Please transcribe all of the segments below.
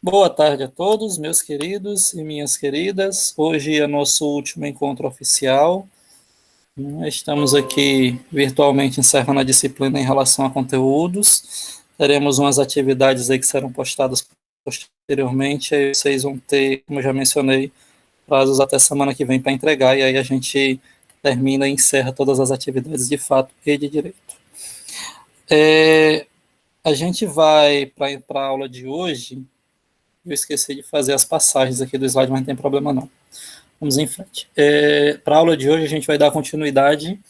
Boa tarde a todos, meus queridos e minhas queridas. Hoje é nosso último encontro oficial. Estamos aqui virtualmente encerrando a disciplina em relação a conteúdos. Teremos umas atividades aí que serão postadas posteriormente. Aí vocês vão ter, como eu já mencionei, prazos até semana que vem para entregar. E aí a gente termina e encerra todas as atividades de fato e de direito. A gente vai para a aula de hoje. Eu esqueci de fazer as passagens aqui do slide, mas não tem problema não. Vamos em frente. Para a aula de hoje, a gente vai dar continuidade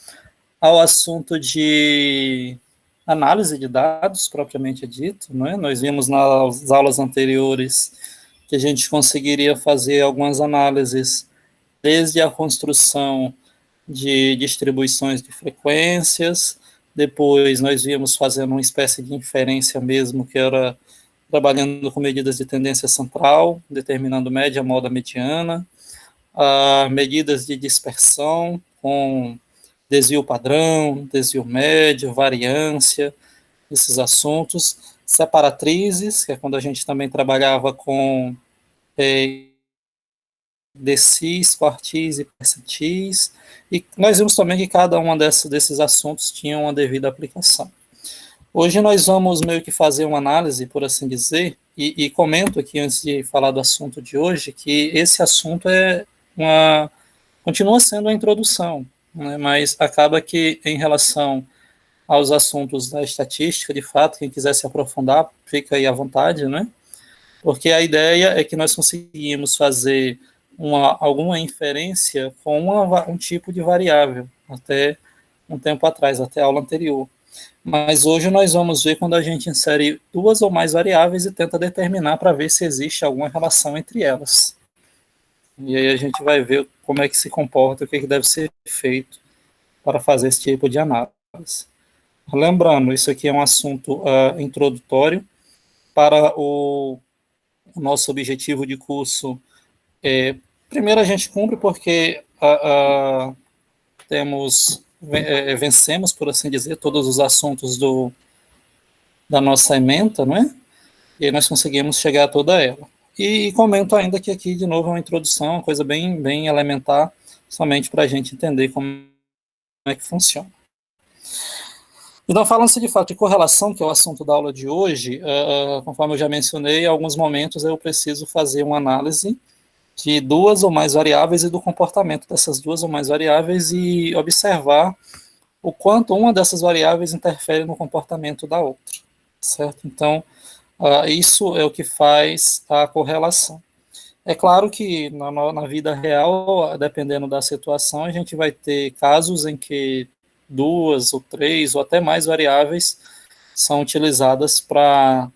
ao assunto de análise de dados, propriamente dito. Não é? Nós vimos nas aulas anteriores que a gente conseguiria fazer algumas análises desde a construção de distribuições de frequências, depois nós vimos fazendo uma espécie de inferência mesmo, que era trabalhando com medidas de tendência central, determinando média, moda, mediana, medidas de dispersão com desvio padrão, desvio médio, variância, esses assuntos, separatrizes, que é quando a gente também trabalhava com decis, quartis e percentis, e nós vimos também que cada um desses assuntos tinha uma devida aplicação. Hoje nós vamos meio que fazer uma análise, por assim dizer, e comento aqui antes de falar do assunto de hoje, que esse assunto continua sendo a introdução, né, mas acaba que em relação aos assuntos da estatística, de fato, quem quiser se aprofundar, fica aí à vontade, né? Porque a ideia é que nós conseguimos fazer alguma inferência com um tipo de variável, até um tempo atrás, até a aula anterior. Mas hoje nós vamos ver quando a gente insere duas ou mais variáveis e tenta determinar para ver se existe alguma relação entre elas. E aí a gente vai ver como é que se comporta, o que deve ser feito para fazer esse tipo de análise. Lembrando, isso aqui é um assunto introdutório para o nosso objetivo de curso. Primeiro a gente cumpre porque vencemos, por assim dizer, todos os assuntos da nossa ementa, não é? E aí nós conseguimos chegar a toda ela. E comento ainda que aqui, de novo, é uma introdução, uma coisa bem, bem elementar, somente para a gente entender como é que funciona. Então, falando-se de fato de correlação, que é o assunto da aula de hoje, conforme eu já mencionei, em alguns momentos eu preciso fazer uma análise de duas ou mais variáveis e do comportamento dessas duas ou mais variáveis e observar o quanto uma dessas variáveis interfere no comportamento da outra, certo? Então, isso é o que faz a correlação. É claro que na vida real, dependendo da situação, a gente vai ter casos em que duas ou três ou até mais variáveis são utilizadas para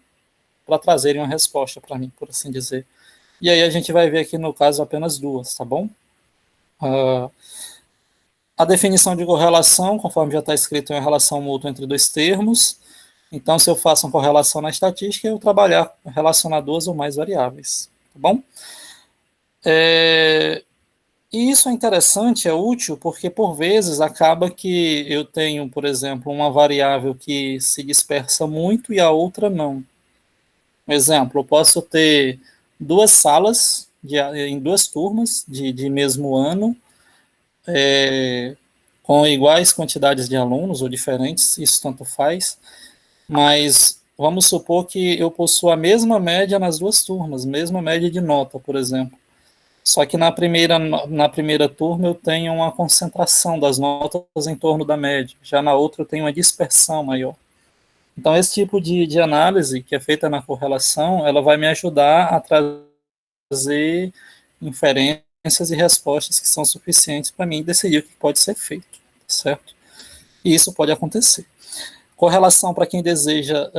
trazerem uma resposta para mim, por assim dizer. E aí a gente vai ver aqui no caso apenas duas, tá bom? A definição de correlação, conforme já está escrito, é uma relação mútua entre dois termos. Então, se eu faço uma correlação na estatística, eu trabalhar relacionar duas ou mais variáveis, tá bom? E isso é interessante, é útil, porque por vezes acaba que eu tenho, por exemplo, uma variável que se dispersa muito e a outra não. Um exemplo, eu posso ter duas salas em duas turmas de mesmo ano, com iguais quantidades de alunos ou diferentes, isso tanto faz, mas vamos supor que eu possuo a mesma média nas duas turmas, mesma média de nota, por exemplo. Só que na primeira turma eu tenho uma concentração das notas em torno da média, já na outra eu tenho uma dispersão maior. Então, esse tipo de análise que é feita na correlação, ela vai me ajudar a trazer inferências e respostas que são suficientes para mim decidir o que pode ser feito, certo? E isso pode acontecer. Correlação, para quem deseja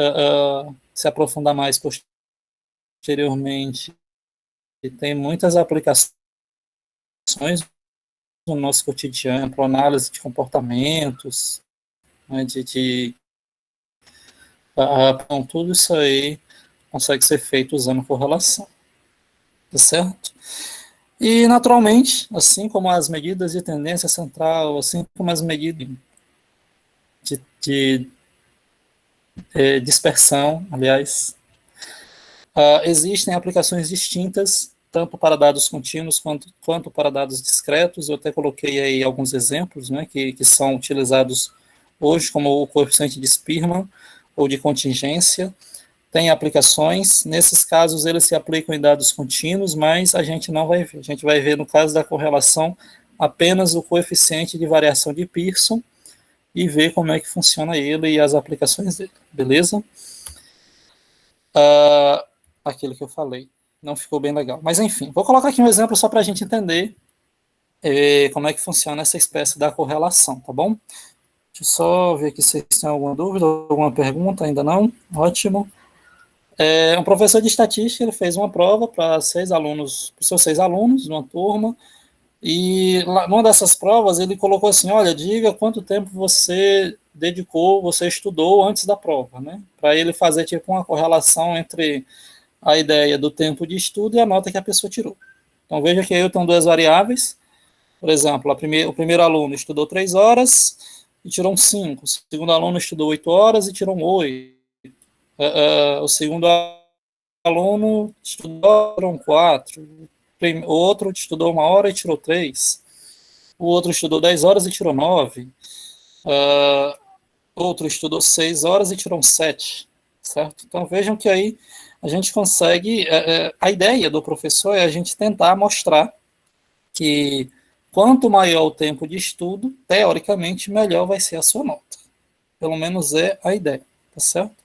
se aprofundar mais posteriormente, tem muitas aplicações no nosso cotidiano, para análise de comportamentos, né, então, tudo isso aí consegue ser feito usando correlação, tá certo? E, naturalmente, assim como as medidas de tendência central, assim como as medidas de dispersão, aliás, Existem aplicações distintas, tanto para dados contínuos quanto para dados discretos. Eu até coloquei aí alguns exemplos, né, que são utilizados hoje, como o coeficiente de Spearman ou de contingência. Tem aplicações, nesses casos eles se aplicam em dados contínuos, mas a gente não vai ver. A gente vai ver, no caso da correlação, apenas o coeficiente de variação de Pearson e ver como é que funciona ele e as aplicações dele, beleza? Aquilo que eu falei, não ficou bem legal. Mas enfim, vou colocar aqui um exemplo só para a gente entender como é que funciona essa espécie da correlação, tá bom? Deixa eu só ver aqui se vocês têm alguma dúvida, alguma pergunta, ainda não? Ótimo. Um professor de estatística, ele fez uma prova para 6 alunos, para seus 6 alunos, numa turma, e numa dessas provas ele colocou assim, olha, diga quanto tempo você dedicou, você estudou antes da prova, né? Para ele fazer tipo uma correlação entre a ideia do tempo de estudo e a nota que a pessoa tirou. Então veja que aí eu tenho duas variáveis, por exemplo, o primeiro aluno estudou 3 horas e tirou um 5, o segundo aluno estudou 8 horas e tirou um 8, o segundo aluno estudou um 4, o outro estudou 1 hora e tirou 3, o outro estudou 10 horas e tirou 9, outro estudou 6 horas e tirou um 7, certo? Então vejam que aí a gente consegue, a ideia do professor é a gente tentar mostrar que quanto maior o tempo de estudo, teoricamente, melhor vai ser a sua nota. Pelo menos é a ideia, tá certo?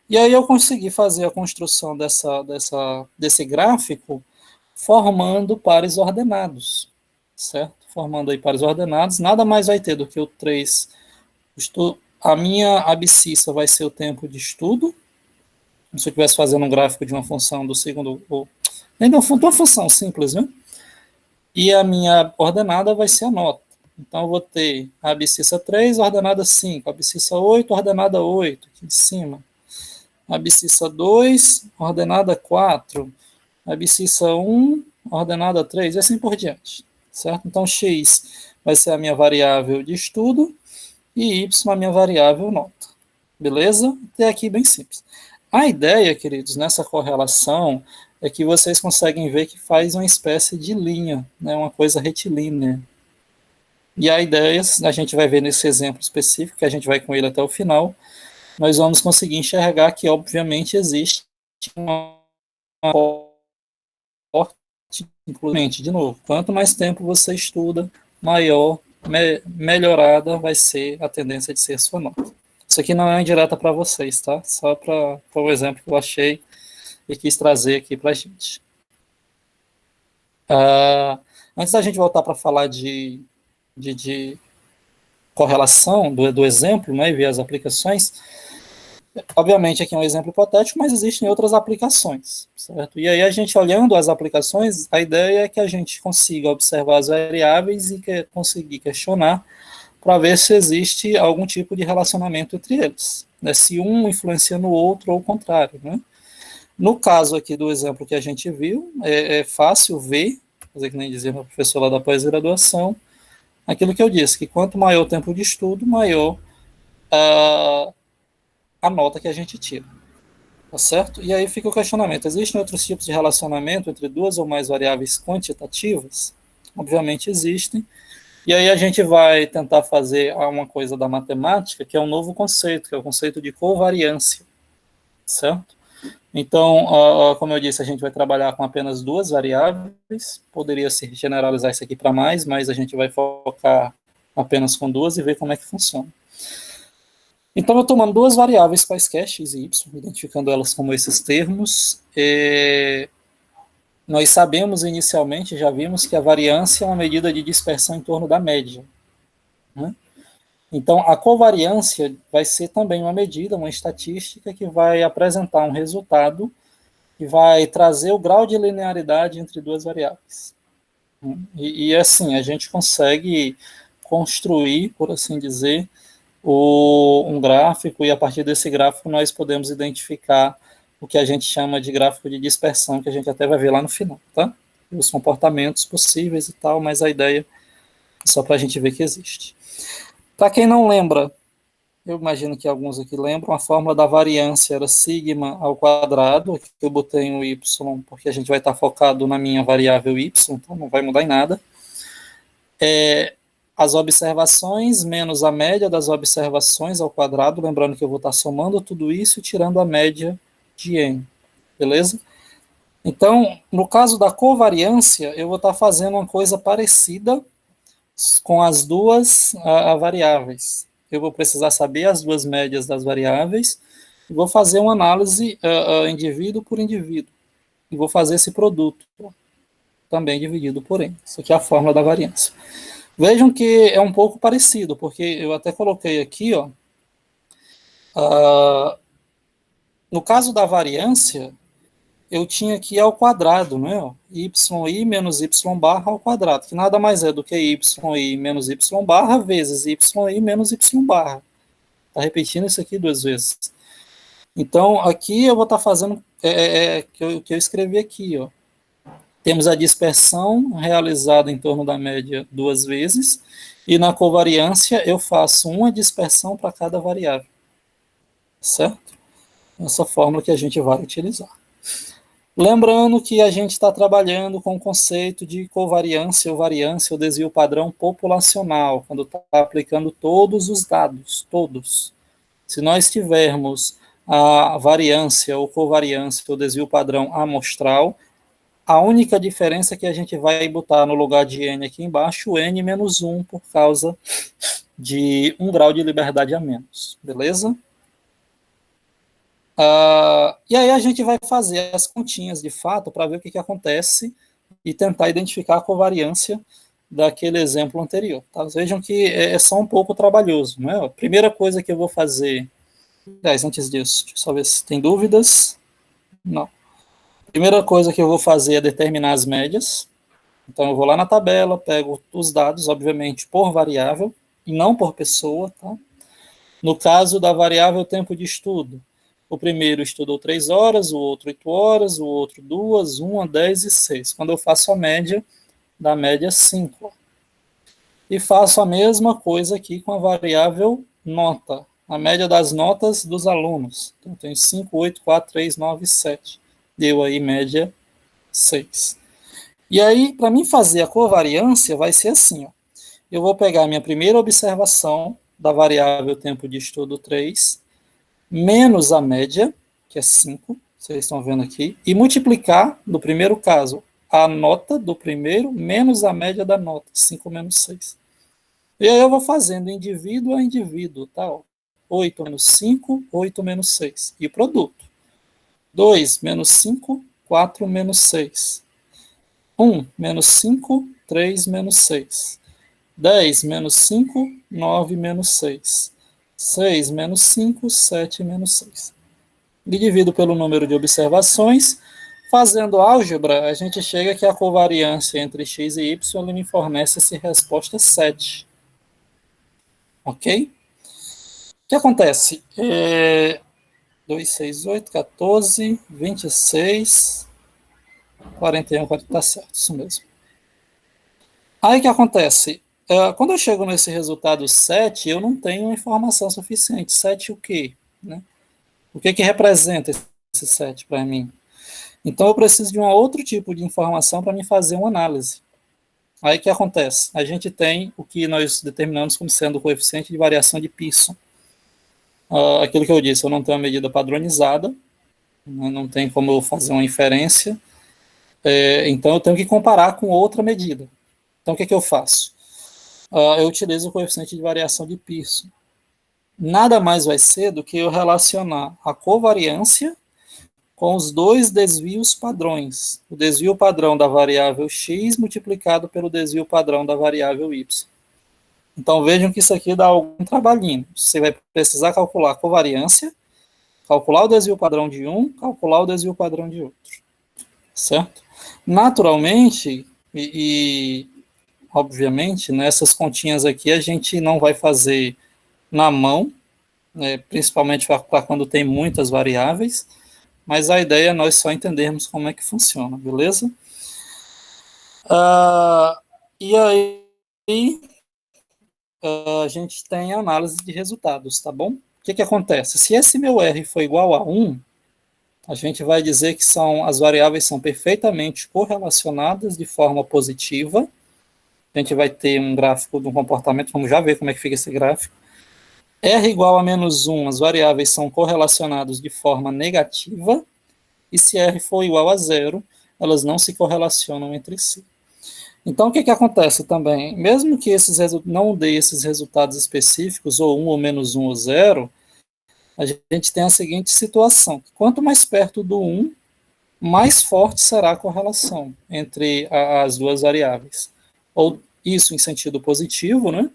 E aí eu consegui fazer a construção desse gráfico formando pares ordenados, certo? Formando aí pares ordenados, nada mais vai ter do que o 3. A minha abscissa vai ser o tempo de estudo, como se eu estivesse fazendo um gráfico de uma função do segundo, nem de uma função simples, né? E a minha ordenada vai ser a nota. Então, eu vou ter a abscissa 3, ordenada 5, a abscissa 8, ordenada 8, aqui em cima. A abscissa 2, ordenada 4, a abscissa 1, ordenada 3, e assim por diante, certo? Então, x vai ser a minha variável de estudo e y a minha variável nota. Beleza? Até aqui bem simples. A ideia, queridos, nessa correlação é que vocês conseguem ver que faz uma espécie de linha, né, uma coisa retilínea. E a ideia, a gente vai ver nesse exemplo específico, que a gente vai com ele até o final, nós vamos conseguir enxergar que, obviamente, existe uma forte, inclusive, de novo, quanto mais tempo você estuda, maior, melhorada vai ser a tendência de ser a sua nota. Isso aqui não é indireta para vocês, tá? Só para o exemplo que eu achei e quis trazer aqui para a gente. Antes da gente voltar para falar de correlação do exemplo, né, e ver as aplicações, obviamente aqui é um exemplo hipotético, mas existem outras aplicações, certo? E aí a gente olhando as aplicações, a ideia é que a gente consiga observar as variáveis e conseguir questionar para ver se existe algum tipo de relacionamento entre eles, né? Se um influencia no outro ou o contrário, né? No caso aqui do exemplo que a gente viu, é fácil ver, fazer que nem dizia meu professor lá da pós-graduação, aquilo que eu disse, que quanto maior o tempo de estudo, maior a nota que a gente tira, tá certo? E aí fica o questionamento, existem outros tipos de relacionamento entre duas ou mais variáveis quantitativas? Obviamente existem, e aí a gente vai tentar fazer uma coisa da matemática, que é um novo conceito, que é o conceito de covariância, certo? Então, como eu disse, a gente vai trabalhar com apenas duas variáveis, poderia se generalizar isso aqui para mais, mas a gente vai focar apenas com duas e ver como é que funciona. Então, eu tomando duas variáveis quaisquer, x e y, identificando elas como esses termos, nós sabemos inicialmente, já vimos que a variância é uma medida de dispersão em torno da média, né? Então, a covariância vai ser também uma medida, uma estatística que vai apresentar um resultado que vai trazer o grau de linearidade entre duas variáveis. E assim, a gente consegue construir, por assim dizer, um gráfico, e a partir desse gráfico nós podemos identificar o que a gente chama de gráfico de dispersão, que a gente até vai ver lá no final, tá? Os comportamentos possíveis e tal, mas a ideia é só para a gente ver que existe. Para quem não lembra eu imagino que alguns aqui lembram, a fórmula da variância era sigma ao quadrado, aqui eu botei um y, porque a gente vai estar focado na minha variável y, então não vai mudar em nada. As observações menos a média das observações ao quadrado, lembrando que eu vou estar somando tudo isso e tirando a média de n, beleza? Então, no caso da covariância, eu vou estar fazendo uma coisa parecida com as duas variáveis. Eu vou precisar saber as duas médias das variáveis e vou fazer uma análise indivíduo por indivíduo. E vou fazer esse produto também dividido por n. Isso aqui é a fórmula da variância. Vejam que é um pouco parecido, porque eu até coloquei aqui, ó, no caso da variância, eu tinha aqui ao quadrado, né? yi menos y barra ao quadrado, que nada mais é do que yi menos y barra vezes yi menos y barra. Está repetindo isso aqui duas vezes. Então, aqui eu vou estar fazendo que eu escrevi aqui, ó. Temos a dispersão realizada em torno da média duas vezes, e na covariância eu faço uma dispersão para cada variável. Certo? Essa fórmula que a gente vai utilizar. Lembrando que a gente está trabalhando com o conceito de covariância ou variância ou desvio padrão populacional, quando está aplicando todos os dados, todos. Se nós tivermos a variância ou covariância ou desvio padrão amostral, a única diferença é que a gente vai botar no lugar de n aqui embaixo, n menos 1, por causa de 1 grau de liberdade a menos, beleza? E aí a gente vai fazer as continhas de fato para ver o que acontece e tentar identificar a covariância daquele exemplo anterior. Tá? Vejam que é só um pouco trabalhoso. Não é? A primeira coisa que eu vou fazer... antes disso, deixa eu só ver se tem dúvidas. Não. A primeira coisa que eu vou fazer é determinar as médias. Então eu vou lá na tabela, pego os dados, obviamente, por variável, e não por pessoa. Tá? No caso da variável tempo de estudo, o primeiro estudou 3 horas, o outro 8 horas, o outro 2, 1, 10 e 6. Quando eu faço a média, dá média 5. E faço a mesma coisa aqui com a variável nota, a média das notas dos alunos. Então, eu tenho 5, 8, 4, 3, 9 e 7. Deu aí média 6. E aí, para mim fazer a covariância, vai ser assim. Ó. Eu vou pegar a minha primeira observação da variável tempo de estudo 3, menos a média, que é 5, vocês estão vendo aqui, e multiplicar, no primeiro caso, a nota do primeiro menos a média da nota, 5 menos 6. E aí eu vou fazendo indivíduo a indivíduo, tá? 8 menos 5, 8 menos 6. E o produto. 2 menos 5, 4 menos 6. 1 menos 5, 3 menos 6. 10 menos 5, 9 menos 6. 6 menos 5, 7 menos 6. E divido pelo número de observações. Fazendo álgebra, a gente chega que a covariância entre x e y me fornece essa resposta 7. Ok? O que acontece? 2, 6, 8, 14, 26, 41, 40, tá certo, isso mesmo. Aí o que acontece? Quando eu chego nesse resultado 7, eu não tenho informação suficiente. 7 o quê? Né? O que representa esse 7 para mim? Então eu preciso de um outro tipo de informação para me fazer uma análise. Aí o que acontece? A gente tem o que nós determinamos como sendo o coeficiente de variação de Pearson. Aquilo que eu disse, eu não tenho uma medida padronizada, né, não tem como eu fazer uma inferência, então eu tenho que comparar com outra medida. Então o que eu faço? Eu utilizo o coeficiente de variação de Pearson. Nada mais vai ser do que eu relacionar a covariância com os dois desvios padrões. O desvio padrão da variável x multiplicado pelo desvio padrão da variável y. Então vejam que isso aqui dá algum trabalhinho. Você vai precisar calcular a covariância, calcular o desvio padrão de um, calcular o desvio padrão de outro. Certo? Naturalmente, obviamente, nessas continhas aqui a gente não vai fazer na mão, né, principalmente para quando tem muitas variáveis, mas a ideia é nós só entendermos como é que funciona, beleza? E aí, a gente tem a análise de resultados, tá bom? O que acontece? Se esse meu R for igual a 1, a gente vai dizer que as variáveis são perfeitamente correlacionadas de forma positiva. A gente vai ter um gráfico do comportamento, vamos já ver como é que fica esse gráfico. R igual a menos 1, as variáveis são correlacionadas de forma negativa, e se R for igual a 0, elas não se correlacionam entre si. Então, o que acontece também? Mesmo que não dê esses resultados específicos, ou 1 ou menos 1 ou 0, a gente tem a seguinte situação: quanto mais perto do 1, mais forte será a correlação entre as duas variáveis. Ou isso em sentido positivo, né?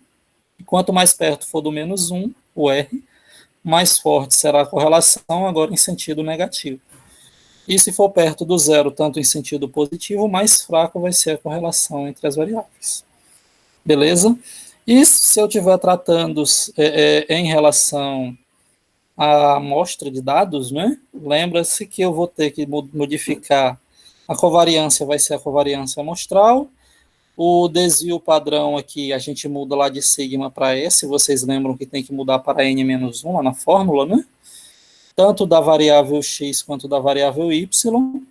E quanto mais perto for do menos 1, o R, mais forte será a correlação, agora em sentido negativo. E se for perto do zero, tanto em sentido positivo, mais fraco vai ser a correlação entre as variáveis. Beleza? E se eu estiver tratando em relação à amostra de dados, né? Lembra-se que eu vou ter que modificar a covariância, vai ser a covariância amostral. O desvio padrão aqui, a gente muda lá de sigma para S, vocês lembram que tem que mudar para N-1 lá na fórmula, né? Tanto da variável X quanto da variável Y.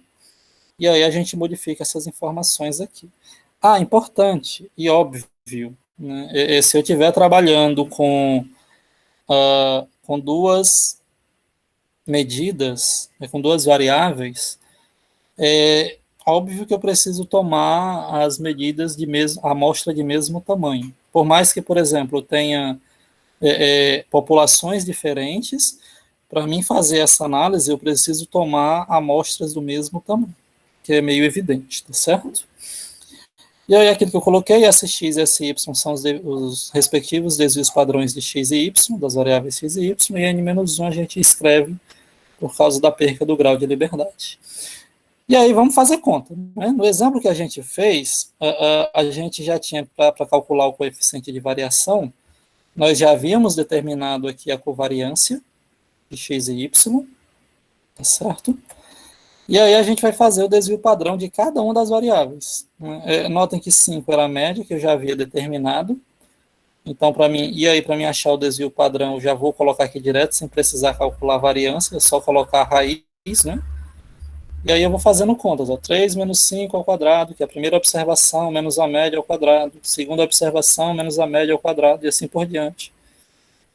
E aí a gente modifica essas informações aqui. Ah, importante e óbvio, né? Se eu estiver trabalhando com duas medidas, com duas variáveis, é óbvio que eu preciso tomar as medidas a amostra de mesmo tamanho. Por mais que, por exemplo, eu tenha populações diferentes, para mim fazer essa análise, eu preciso tomar amostras do mesmo tamanho, que é meio evidente, tá certo? E aí aquilo que eu coloquei, SX e SY são os respectivos desvios padrões de X e Y, das variáveis X e Y, e N-1 a gente escreve por causa da perca do grau de liberdade. E aí vamos fazer conta. Né? No exemplo que a gente fez, a gente já tinha, para calcular o coeficiente de variação, nós já havíamos determinado aqui a covariância de X e Y, tá certo? E aí a gente vai fazer o desvio padrão de cada uma das variáveis. Notem que 5 era a média, que eu já havia determinado. Então, para mim achar o desvio padrão, eu já vou colocar aqui direto, sem precisar calcular a variância, é só colocar a raiz, né? E aí eu vou fazendo contas, ó, 3 menos 5 ao quadrado, que é a primeira observação, menos a média ao quadrado, segunda observação, menos a média ao quadrado, e assim por diante.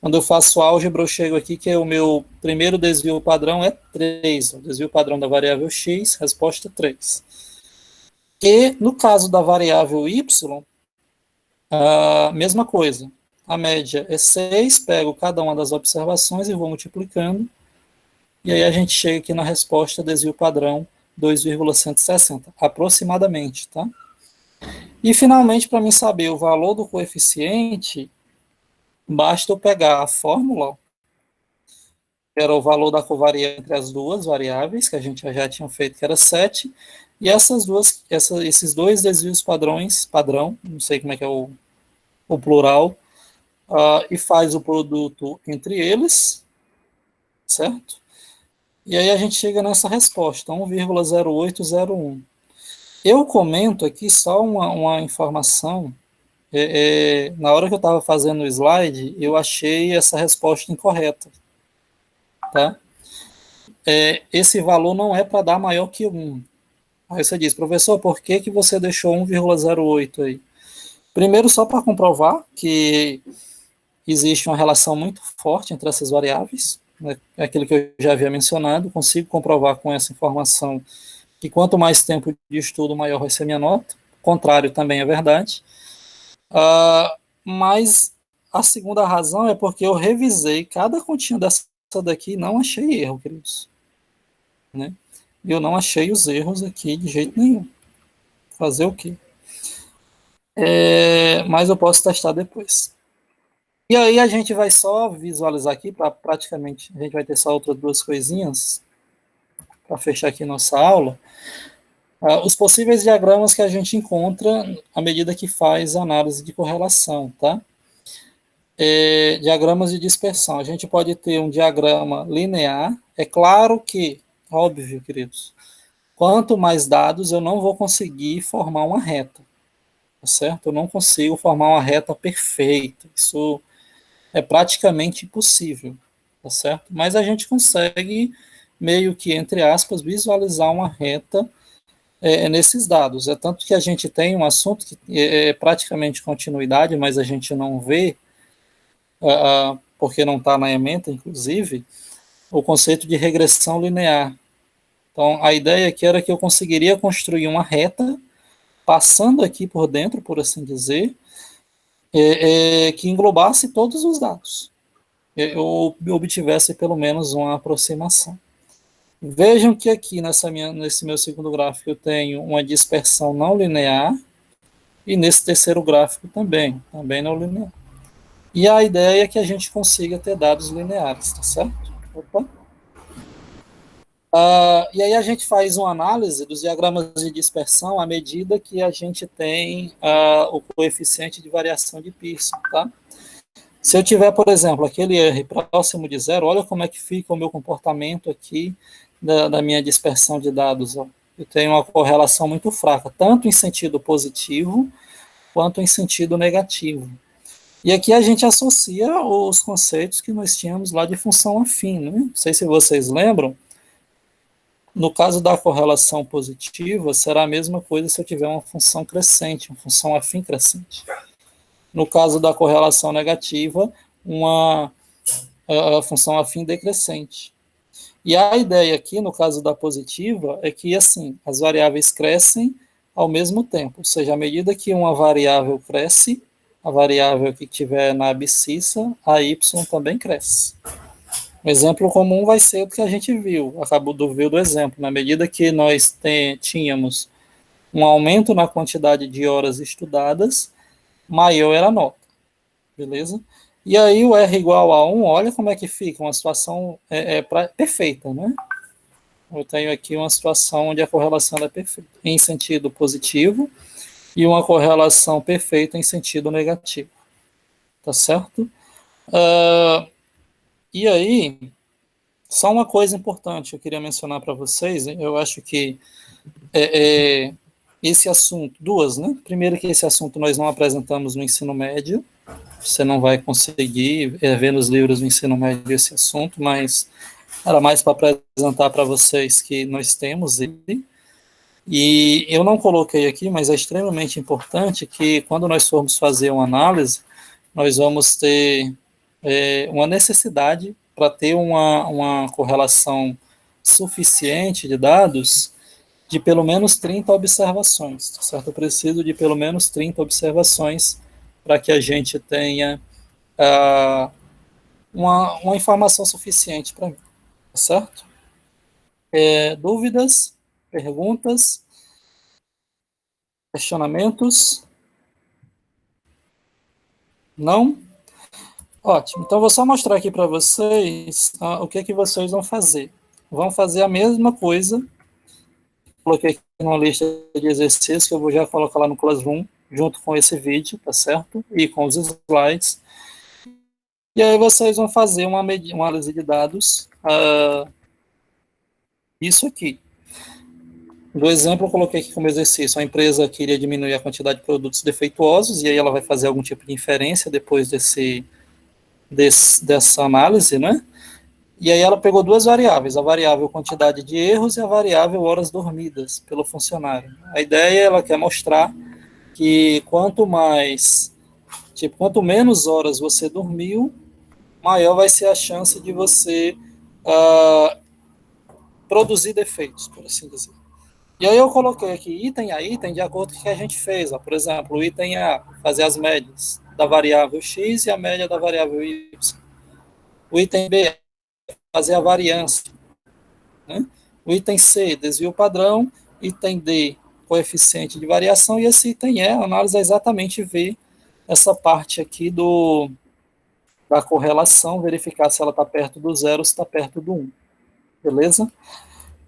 Quando eu faço álgebra, eu chego aqui que o meu primeiro desvio padrão é 3, o desvio padrão da variável x, resposta 3. E no caso da variável y, a mesma coisa. A média é 6, pego cada uma das observações e vou multiplicando, e aí a gente chega aqui na resposta desvio padrão 2,160, aproximadamente, tá? E finalmente, para mim saber o valor do coeficiente, basta eu pegar a fórmula, que era o valor da covariância entre as duas variáveis, que a gente já tinha feito, que era 7, e esses dois desvios padrão, não sei como é que é o plural, e faz o produto entre eles, certo? E aí a gente chega nessa resposta, 1,0801. Eu comento aqui só uma informação. Na hora que eu estava fazendo o slide, eu achei essa resposta incorreta. Tá? Esse valor não é para dar maior que 1. Aí você diz, professor, por que você deixou 1,08 aí? Primeiro, só para comprovar que existe uma relação muito forte entre essas variáveis, né? É aquilo que eu já havia mencionado, consigo comprovar com essa informação que quanto mais tempo de estudo, maior vai ser minha nota. O contrário também é verdade. Mas a segunda razão é porque eu revisei cada continha dessa daqui e não achei erro, queridos. Né? Eu não achei os erros aqui de jeito nenhum. Fazer o quê? Mas eu posso testar depois. E aí a gente vai só visualizar aqui, para praticamente, a gente vai ter só outras duas coisinhas para fechar aqui nossa aula. Os possíveis diagramas que a gente encontra à medida que faz a análise de correlação, tá? Diagramas de dispersão. A gente pode ter um diagrama linear. É claro que, óbvio, queridos, quanto mais dados, eu não vou conseguir formar uma reta. tá certo? Eu não consigo formar uma reta perfeita, isso é praticamente impossível, tá certo? Mas a gente consegue, meio que, entre aspas, visualizar uma reta nesses dados. É tanto que a gente tem um assunto que é praticamente continuidade, mas a gente não vê, porque não está na ementa, inclusive, o conceito de regressão linear. Então, a ideia aqui era que eu conseguiria construir uma reta, passando aqui por dentro, por assim dizer, que englobasse todos os dados. Eu obtivesse pelo menos uma aproximação. Vejam que aqui nesse meu segundo gráfico eu tenho uma dispersão não linear, e nesse terceiro gráfico também não linear. E a ideia é que a gente consiga ter dados lineares, tá certo? Opa. E aí a gente faz uma análise dos diagramas de dispersão à medida que a gente tem o coeficiente de variação de Pearson, tá? Se eu tiver, por exemplo, aquele R próximo de zero, olha como é que fica o meu comportamento aqui da minha dispersão de dados. Ó. Eu tenho uma correlação muito fraca, tanto em sentido positivo quanto em sentido negativo. E aqui a gente associa os conceitos que nós tínhamos lá de função afim. Né? Não sei se vocês lembram, no caso da correlação positiva, será a mesma coisa se eu tiver uma função crescente, uma função afim crescente. No caso da correlação negativa, uma a função afim decrescente. E a ideia aqui, no caso da positiva, é que assim, as variáveis crescem ao mesmo tempo, ou seja, à medida que uma variável cresce, a variável que tiver na abscissa, a y também cresce. Um exemplo comum vai ser o que a gente viu, acabou de ver do exemplo, na medida que nós tínhamos um aumento na quantidade de horas estudadas, maior era a nota, beleza? E aí o R igual a 1, olha como é que fica, uma situação perfeita, né? Eu tenho aqui uma situação onde a correlação é perfeita, em sentido positivo, e uma correlação perfeita em sentido negativo, tá certo? E aí, só uma coisa importante eu queria mencionar para vocês, eu acho que esse assunto, duas, né? Primeiro que esse assunto nós não apresentamos no ensino médio, você não vai conseguir ver nos livros do ensino médio esse assunto, mas era mais para apresentar para vocês que nós temos ele. E eu não coloquei aqui, mas é extremamente importante que quando nós formos fazer uma análise, nós vamos ter uma necessidade para ter uma correlação suficiente de dados de pelo menos 30 observações, certo? Eu preciso de pelo menos 30 observações para que a gente tenha uma informação suficiente para mim, certo? Dúvidas, perguntas, questionamentos? Não? Ótimo. Então, vou só mostrar aqui para vocês o que vocês vão fazer. Vão fazer a mesma coisa. Coloquei aqui numa lista de exercícios que eu vou já colocar lá no Classroom, junto com esse vídeo, tá certo? E com os slides. E aí vocês vão fazer uma análise de dados, isso aqui. Do exemplo, eu coloquei aqui como exercício, a empresa queria diminuir a quantidade de produtos defeituosos, e aí ela vai fazer algum tipo de inferência depois dessa análise, né? E aí ela pegou duas variáveis, a variável quantidade de erros e a variável horas dormidas pelo funcionário. A ideia, ela quer mostrar que quanto menos horas você dormiu, maior vai ser a chance de você produzir defeitos, por assim dizer. E aí eu coloquei aqui item a item de acordo com o que a gente fez. Ó. Por exemplo, o item A, fazer as médias da variável x e a média da variável y. O item B, fazer a variância. Né? O item C, desvio padrão. Item D, coeficiente de variação. E esse item E, a análise é exatamente ver essa parte aqui da correlação, verificar se ela está perto do zero ou se está perto do 1. Beleza?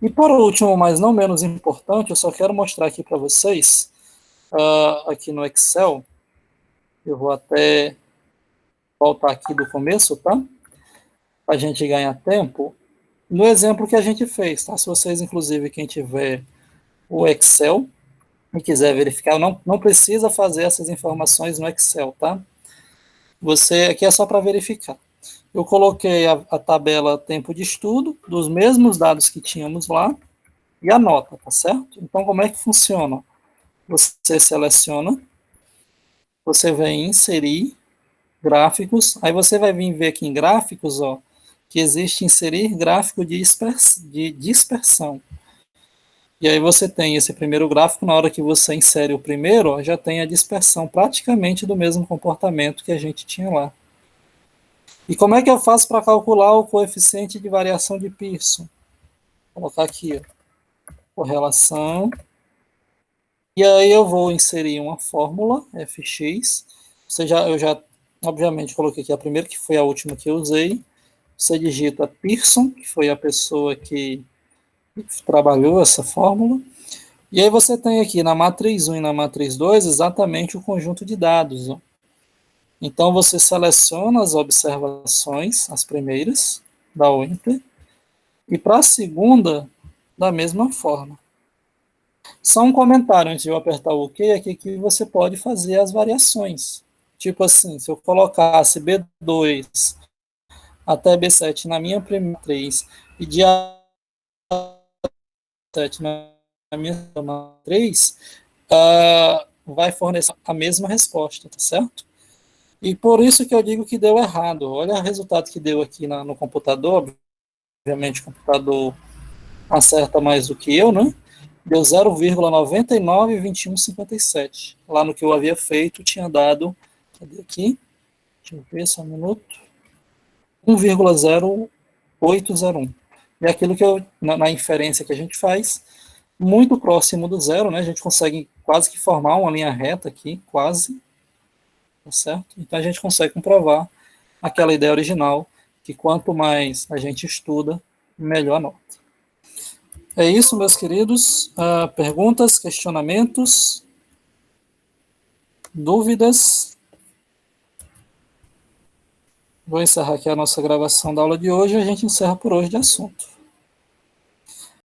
E por último, mas não menos importante, eu só quero mostrar aqui para vocês, aqui no Excel, eu vou até voltar aqui do começo, tá? Para a gente ganhar tempo, no exemplo que a gente fez, tá? Se vocês, inclusive, quem tiver o Excel, e quiser verificar, não precisa fazer essas informações no Excel, tá? Você, aqui é só para verificar. Eu coloquei a tabela tempo de estudo, dos mesmos dados que tínhamos lá, e a nota, tá certo? Então, como é que funciona? Você seleciona, você vem inserir gráficos, aí você vai vir ver aqui em gráficos, ó, que existe inserir gráfico de dispersão. E aí você tem esse primeiro gráfico, na hora que você insere o primeiro, ó, já tem a dispersão praticamente do mesmo comportamento que a gente tinha lá. E como é que eu faço para calcular o coeficiente de variação de Pearson? Vou colocar aqui, ó, correlação. E aí eu vou inserir uma fórmula, fx. Eu já, obviamente, coloquei aqui a primeira, que foi a última que eu usei. Você digita Pearson, que foi a pessoa que trabalhou essa fórmula. E aí você tem aqui na matriz 1 e na matriz 2 exatamente o conjunto de dados. Ó. Então você seleciona as observações, as primeiras, dá o Enter, e para a segunda, da mesma forma. Só um comentário antes de eu apertar o OK, é que aqui você pode fazer as variações. Tipo assim, se eu colocasse B2 até B7 na minha primeira matriz e de A7 na minha matriz, vai fornecer a mesma resposta, tá certo? E por isso que eu digo que deu errado. Olha o resultado que deu aqui no computador. Obviamente o computador acerta mais do que eu, né? Deu 0,992157. Lá no que eu havia feito, tinha dado, cadê aqui? Deixa eu ver só um minuto. 1,0801. E aquilo que na inferência que a gente faz, muito próximo do zero, né? A gente consegue quase que formar uma linha reta aqui, quase, tá certo? Então a gente consegue comprovar aquela ideia original, que quanto mais a gente estuda, melhor a nota. É isso, meus queridos. Perguntas, questionamentos, dúvidas? Vou encerrar aqui a nossa gravação da aula de hoje e a gente encerra por hoje de assunto.